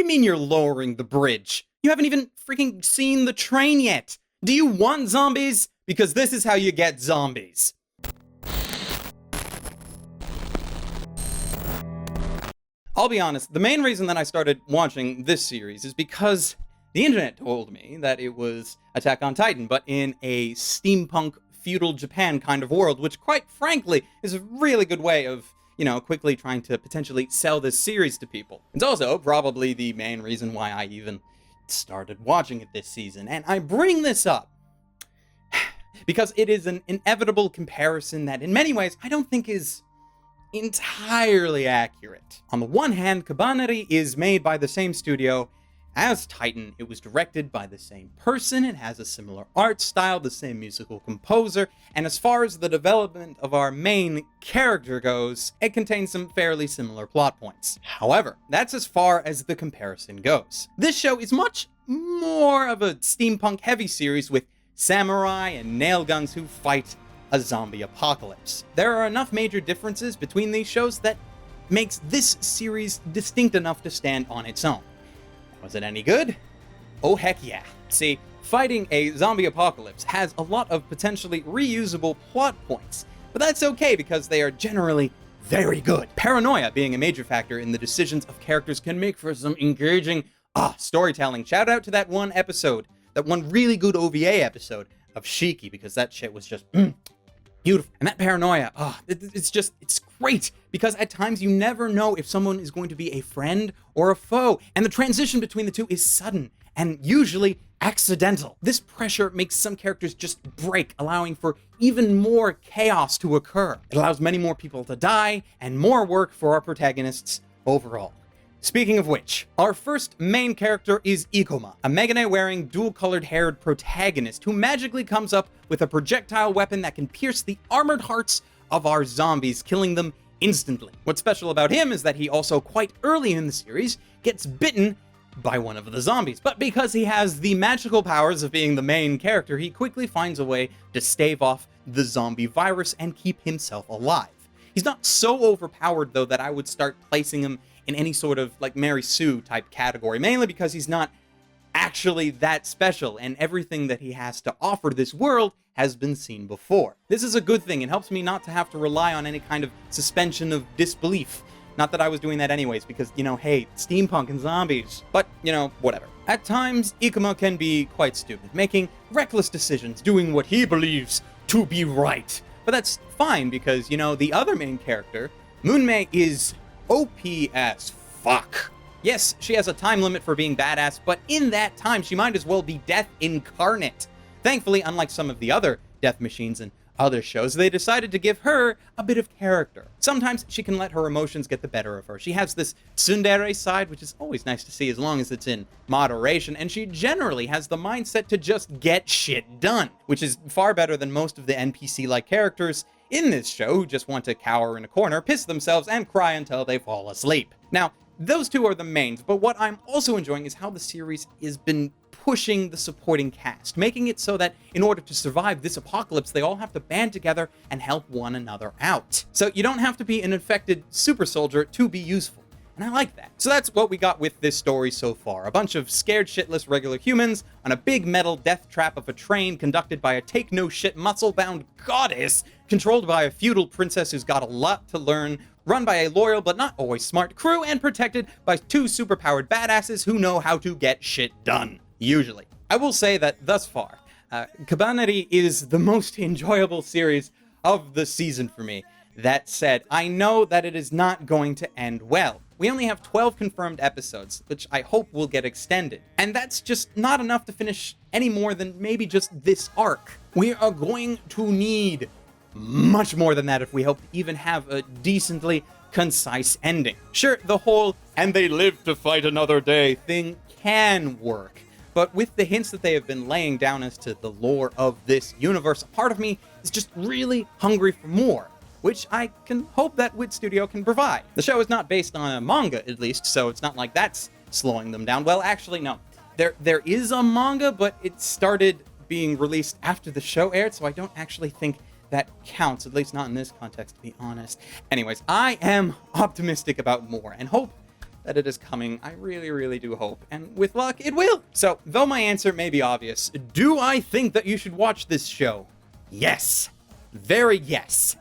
you mean you're lowering the bridge? You haven't even freaking seen the train yet. Do you want zombies? Because this is how you get zombies. I'll be honest, the main reason that I started watching this series is because the internet told me that it was Attack on Titan, but in a steampunk feudal Japan kind of world, which quite frankly is a really good way of, quickly trying to potentially sell this series to people. It's also probably the main reason why I even started watching it this season. And I bring this up because it is an inevitable comparison that in many ways I don't think is entirely accurate. On the one hand, Kabaneri is made by the same studio as Titan. It was directed by the same person, it has a similar art style, the same musical composer, and as far as the development of our main character goes, it contains some fairly similar plot points. However, that's as far as the comparison goes. This show is much more of a steampunk heavy series with samurai and nail guns who fight a zombie apocalypse. There are enough major differences between these shows that makes this series distinct enough to stand on its own. Was it any good? Oh heck yeah. See, fighting a zombie apocalypse has a lot of potentially reusable plot points, but that's okay because they are generally very good. Paranoia being a major factor in the decisions of characters can make for some engaging storytelling. Shout out to that one episode, that one really good OVA episode of Shiki, because that shit was just beautiful. And that paranoia, it's great, because at times you never know if someone is going to be a friend or a foe, and the transition between the two is sudden and usually accidental. This pressure makes some characters just break, allowing for even more chaos to occur. It allows many more people to die, and more work for our protagonists overall. Speaking of which, our first main character is Ikoma, a megane-wearing, dual-colored haired protagonist who magically comes up with a projectile weapon that can pierce the armored hearts of our zombies, killing them instantly. What's special about him is that he also, quite early in the series, gets bitten by one of the zombies. But because he has the magical powers of being the main character, he quickly finds a way to stave off the zombie virus and keep himself alive. He's not so overpowered, though, that I would start placing him in any sort of like Mary Sue type category, mainly because he's not actually that special, and everything that he has to offer this world has been seen before. This is a good thing. It helps me not to have to rely on any kind of suspension of disbelief. Not that I was doing that anyways, because, hey, steampunk and zombies. But, whatever. At times, Ikoma can be quite stupid, making reckless decisions, doing what he believes to be right. But that's fine, because, the other main character, Moonmei, is OP as fuck. Yes, she has a time limit for being badass, but in that time, she might as well be death incarnate. Thankfully, unlike some of the other death machines and other shows, they decided to give her a bit of character. Sometimes she can let her emotions get the better of her. She has this tsundere side, which is always nice to see as long as it's in moderation, and she generally has the mindset to just get shit done, which is far better than most of the NPC-like characters in this show who just want to cower in a corner, piss themselves, and cry until they fall asleep. Now, those two are the mains, but what I'm also enjoying is how the series has been pushing the supporting cast, making it so that in order to survive this apocalypse, they all have to band together and help one another out. So you don't have to be an infected super soldier to be useful. And I like that. So that's what we got with this story so far. A bunch of scared shitless regular humans on a big metal death trap of a train conducted by a take-no-shit muscle-bound goddess controlled by a feudal princess who's got a lot to learn, run by a loyal but not always smart crew, and protected by two superpowered badasses who know how to get shit done. Usually. I will say that thus far, Kabaneri is the most enjoyable series of the season for me. That said, I know that it is not going to end well. We only have 12 confirmed episodes, which I hope will get extended. And that's just not enough to finish any more than maybe just this arc. We are going to need much more than that if we hope to even have a decently concise ending. Sure, the whole "and they live to fight another day" thing can work, but with the hints that they have been laying down as to the lore of this universe, a part of me is just really hungry for more, which I can hope that Wit Studio can provide. The show is not based on a manga, at least, so it's not like that's slowing them down. Well, actually, no. There is a manga, but it started being released after the show aired, so I don't actually think that counts, at least not in this context, to be honest. Anyways, I am optimistic about more, and hope that it is coming. I really, really do hope. And with luck, it will. So, though my answer may be obvious, do I think that you should watch this show? Yes. Very yes.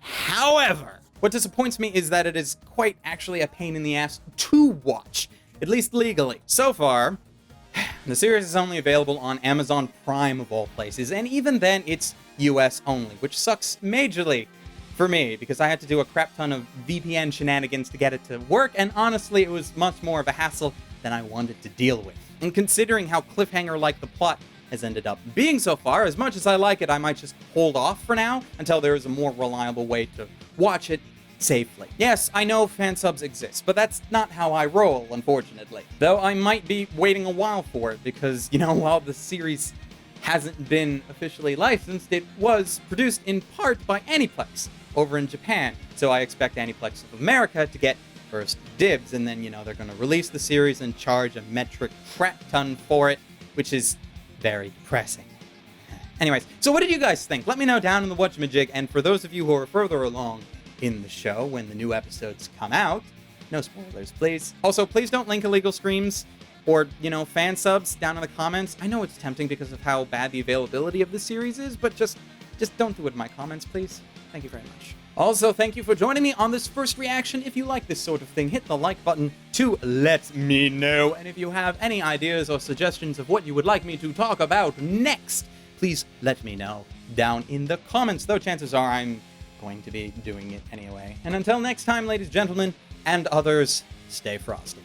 However, what disappoints me is that it is quite actually a pain in the ass to watch, at least legally. So far, the series is only available on Amazon Prime of all places, and even then it's US only, which sucks majorly for me, because I had to do a crap ton of VPN shenanigans to get it to work, and honestly, it was much more of a hassle than I wanted to deal with. And considering how cliffhanger-like the plot has ended up being so far, as much as I like it, I might just hold off for now until there is a more reliable way to watch it safely. Yes, I know fan subs exist, but that's not how I roll, unfortunately. Though I might be waiting a while for it, because, while the series hasn't been officially licensed, it was produced in part by Aniplex over in Japan, so I expect Aniplex of America to get first dibs, and then, they're going to release the series and charge a metric crap ton for it, which is very pressing. Anyways, so what did you guys think? Let me know down in the whatchamajig, and for those of you who are further along in the show when the new episodes come out, no spoilers, please. Also, please don't link illegal streams or, fan subs down in the comments. I know it's tempting because of how bad the availability of the series is, but just don't do it in my comments, please. Thank you very much. Also, thank you for joining me on this first reaction. If you like this sort of thing, hit the like button to let me know. And if you have any ideas or suggestions of what you would like me to talk about next, please let me know down in the comments, though chances are I'm going to be doing it anyway. And until next time, ladies and gentlemen, and others, stay frosty.